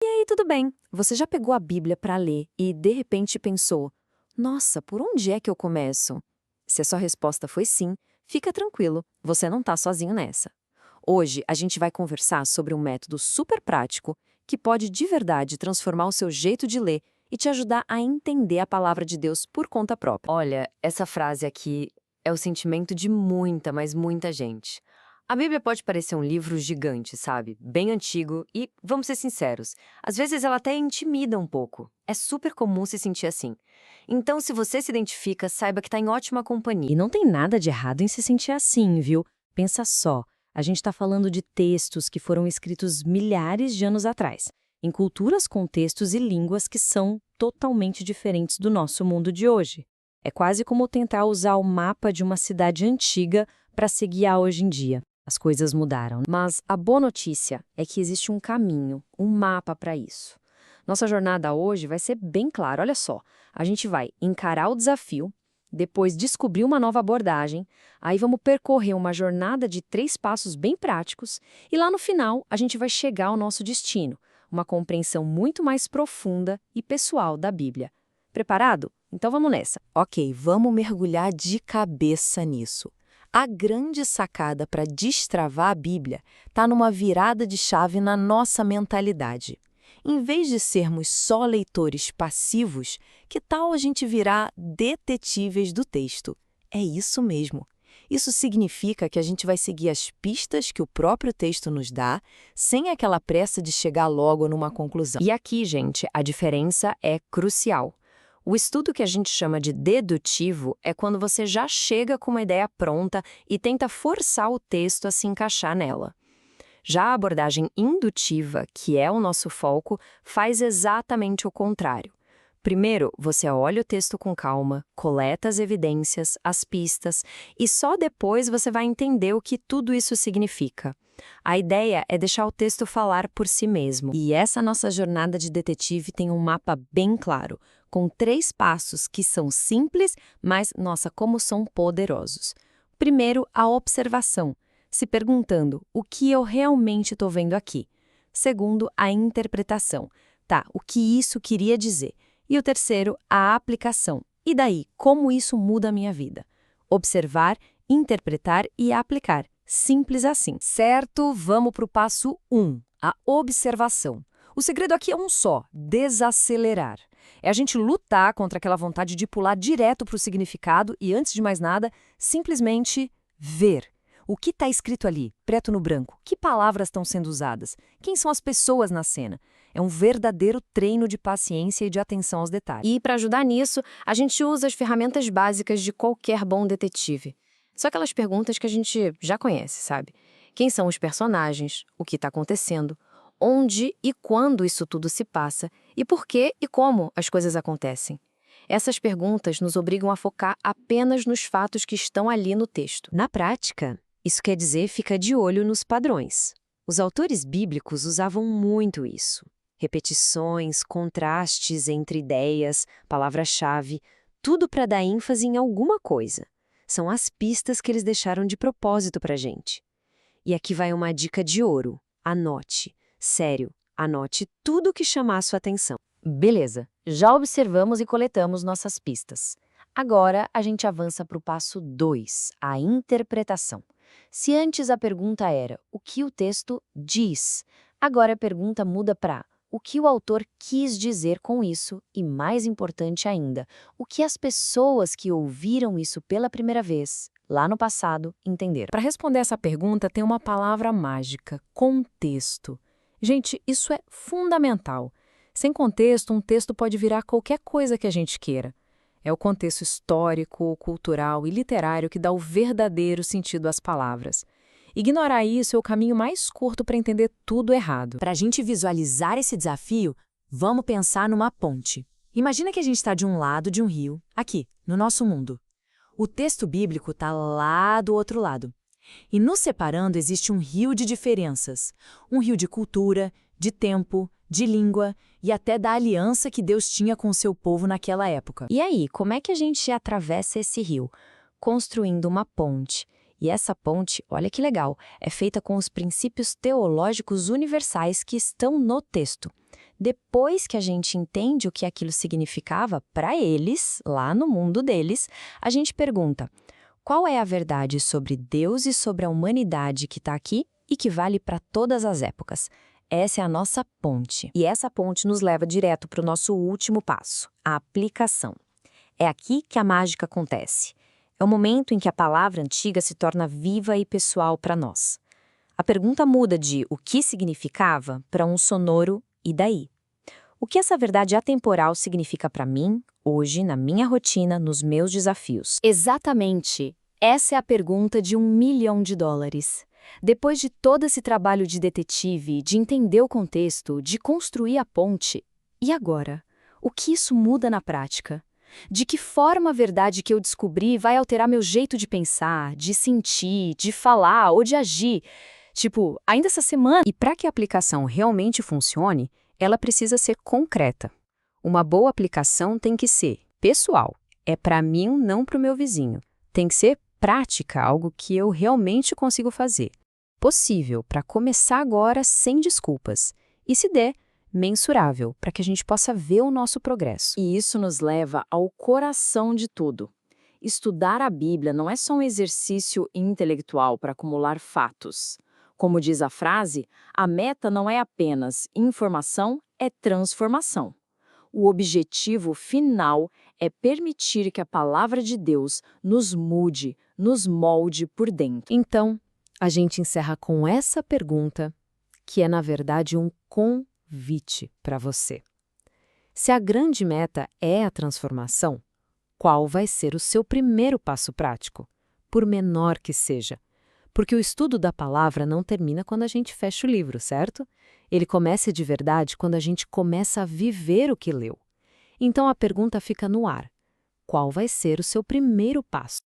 E aí, tudo bem? Você já pegou a Bíblia para ler e, de repente, pensou: nossa, por onde é que eu começo? Se a sua resposta foi sim, fica tranquilo, você não está sozinho nessa. Hoje, a gente vai conversar sobre um método super prático que pode de verdade transformar o seu jeito de ler e te ajudar a entender a palavra de Deus por conta própria. Olha, essa frase aqui é o sentimento de muita, mas muita gente. A Bíblia pode parecer um livro gigante, sabe? Bem antigo e, vamos ser sinceros, às vezes ela até intimida um pouco. É super comum se sentir assim. Então, se você se identifica, saiba que está em ótima companhia. E não tem nada de errado em se sentir assim, viu? Pensa só, a gente está falando de textos que foram escritos milhares de anos atrás, em culturas, contextos e línguas que são totalmente diferentes do nosso mundo de hoje. É quase como tentar usar o mapa de uma cidade antiga para se guiar hoje em dia. As coisas mudaram. Mas a boa notícia é que existe um caminho, um mapa para isso. Nossa jornada hoje vai ser bem clara, olha só. A gente vai encarar o desafio, depois descobrir uma nova abordagem, aí vamos percorrer uma jornada de 3 passos bem práticos e lá no final a gente vai chegar ao nosso destino, uma compreensão muito mais profunda e pessoal da Bíblia. Preparado? Então vamos nessa. Ok, vamos mergulhar de cabeça nisso. A grande sacada para destravar a Bíblia está numa virada de chave na nossa mentalidade. Em vez de sermos só leitores passivos, que tal a gente virar detetives do texto? É isso mesmo. Isso significa que a gente vai seguir as pistas que o próprio texto nos dá, sem aquela pressa de chegar logo numa conclusão. E aqui, gente, a diferença é crucial. O estudo que a gente chama de dedutivo é quando você já chega com uma ideia pronta e tenta forçar o texto a se encaixar nela. Já a abordagem indutiva, que é o nosso foco, faz exatamente o contrário. Primeiro, você olha o texto com calma, coleta as evidências, as pistas, e só depois você vai entender o que tudo isso significa. A ideia é deixar o texto falar por si mesmo. E essa nossa jornada de detetive tem um mapa bem claro, com 3 passos que são simples, mas, nossa, como são poderosos. Primeiro, a observação, se perguntando o que eu realmente estou vendo aqui. Segundo, a interpretação. Tá, o que isso queria dizer? E o terceiro, a aplicação. E daí, como isso muda a minha vida? Observar, interpretar e aplicar. Simples assim. Certo, vamos para o passo 1, a observação. O segredo aqui é um só: desacelerar. É a gente lutar contra aquela vontade de pular direto para o significado e, antes de mais nada, simplesmente ver. O que está escrito ali, preto no branco? Que palavras estão sendo usadas? Quem são as pessoas na cena? É um verdadeiro treino de paciência e de atenção aos detalhes. E, para ajudar nisso, a gente usa as ferramentas básicas de qualquer bom detetive. São aquelas perguntas que a gente já conhece, sabe? Quem são os personagens? O que está acontecendo? Onde e quando isso tudo se passa? E por que e como as coisas acontecem? Essas perguntas nos obrigam a focar apenas nos fatos que estão ali no texto. Na prática, isso quer dizer fica de olho nos padrões. Os autores bíblicos usavam muito isso. Repetições, contrastes entre ideias, palavra-chave, tudo para dar ênfase em alguma coisa. São as pistas que eles deixaram de propósito para a gente. E aqui vai uma dica de ouro. Anote. Sério, anote tudo que chamar a sua atenção. Beleza, já observamos e coletamos nossas pistas. Agora a gente avança para o passo 2, a interpretação. Se antes a pergunta era o que o texto diz, agora a pergunta muda para o que o autor quis dizer com isso e, mais importante ainda, o que as pessoas que ouviram isso pela primeira vez, lá no passado, entenderam. Para responder essa pergunta, tem uma palavra mágica: contexto. Gente, isso é fundamental. Sem contexto, um texto pode virar qualquer coisa que a gente queira. É o contexto histórico, cultural e literário que dá o verdadeiro sentido às palavras. Ignorar isso é o caminho mais curto para entender tudo errado. Para a gente visualizar esse desafio, vamos pensar numa ponte. Imagina que a gente está de um lado de um rio, aqui, no nosso mundo. O texto bíblico está lá do outro lado. E nos separando existe um rio de diferenças. Um rio de cultura, de tempo, de língua e até da aliança que Deus tinha com o seu povo naquela época. E aí, como é que a gente atravessa esse rio? Construindo uma ponte. E essa ponte, olha que legal, é feita com os princípios teológicos universais que estão no texto. Depois que a gente entende o que aquilo significava para eles, lá no mundo deles, a gente pergunta: qual é a verdade sobre Deus e sobre a humanidade que está aqui e que vale para todas as épocas? Essa é a nossa ponte. E essa ponte nos leva direto para o nosso último passo, a aplicação. É aqui que a mágica acontece. É o momento em que a palavra antiga se torna viva e pessoal para nós. A pergunta muda de o que significava para um sonoro e daí. O que essa verdade atemporal significa para mim, hoje, na minha rotina, nos meus desafios? Exatamente. Essa é a pergunta de $1 milhão. Depois de todo esse trabalho de detetive, de entender o contexto, de construir a ponte, e agora? O que isso muda na prática? De que forma a verdade que eu descobri vai alterar meu jeito de pensar, de sentir, de falar ou de agir? Tipo, ainda essa semana. E para que a aplicação realmente funcione, ela precisa ser concreta. Uma boa aplicação tem que ser pessoal. É para mim, não para o meu vizinho. Tem que ser prática, algo que eu realmente consigo fazer. Possível, para começar agora sem desculpas. E se der, mensurável, para que a gente possa ver o nosso progresso. E isso nos leva ao coração de tudo. Estudar a Bíblia não é só um exercício intelectual para acumular fatos. Como diz a frase, a meta não é apenas informação, é transformação. O objetivo final é permitir que a palavra de Deus nos mude, nos molde por dentro. Então, a gente encerra com essa pergunta, que é, na verdade, um convite para você. Se a grande meta é a transformação, qual vai ser o seu primeiro passo prático? Por menor que seja. Porque o estudo da palavra não termina quando a gente fecha o livro, certo? Ele começa de verdade quando a gente começa a viver o que leu. Então a pergunta fica no ar. Qual vai ser o seu primeiro passo?